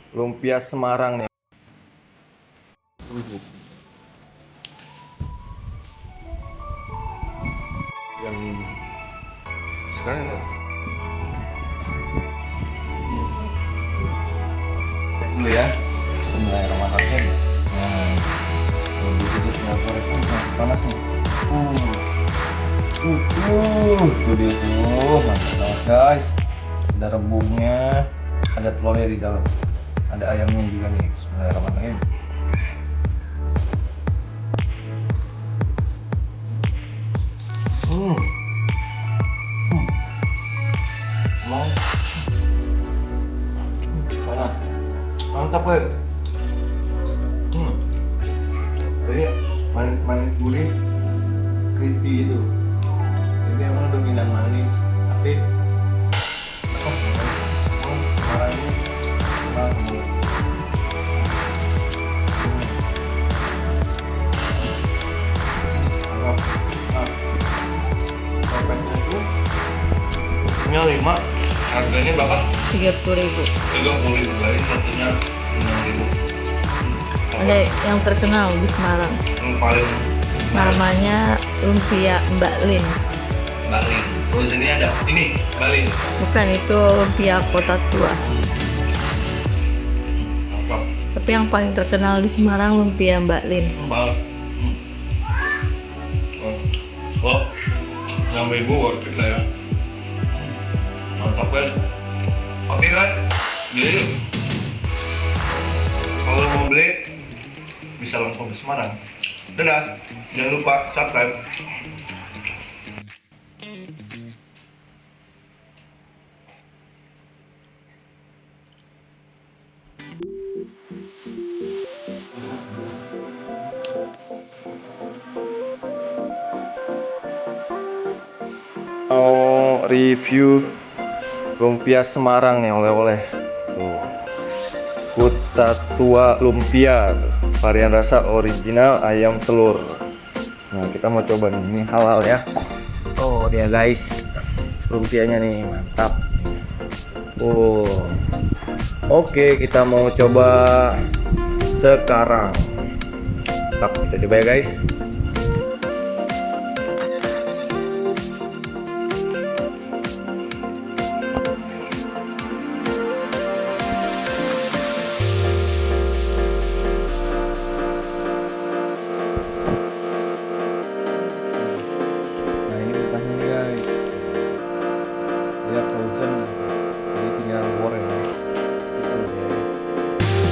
lumpia Semarang nih. Yang sekarang dulu ya. Bismillahirrahmanirrahim. Nah, lebih sedikit Singapura itu masih panas nih. Tuh dia tuh, mantap banget guys. Ada rebungnya, ada telurnya di dalam, ada ayamnya juga nih. Bismillahirrahmanirrahim. Panas, mantap banget. Jadi manis gurih, crispy gitu. Ini emang dominan manis, tapi marahnya banget. Topengnya itu punya 5, harganya berapa? 30.000. 30.000, lain satunya 6.000. Ada yang terkenal di Semarang, Yang paling namanya lumpia Mbak Lin. Mbak Lin. Terus ini ada ini Mbak Lin. Bukan, itu lumpia kota tua. Mantap. Tapi yang paling terkenal di Semarang lumpia Mbak Lin. Mbak. Oh, 6.000 worth it lah ya. Mantap banget. Oke kan, beli yuk. Kalau mau beli bisa langsung ke Semarang. Dadah, jangan lupa subscribe. Mau review lumpia Semarang nih, oleh-oleh. Tuh. Kota Tua Lumpia, varian rasa original ayam telur. Nah, kita mau coba nih, ini halal ya. Oh, dia guys. Lumpianya nih, mantap. Oh. Oke, kita mau coba sekarang. Tak, kita coba ya guys.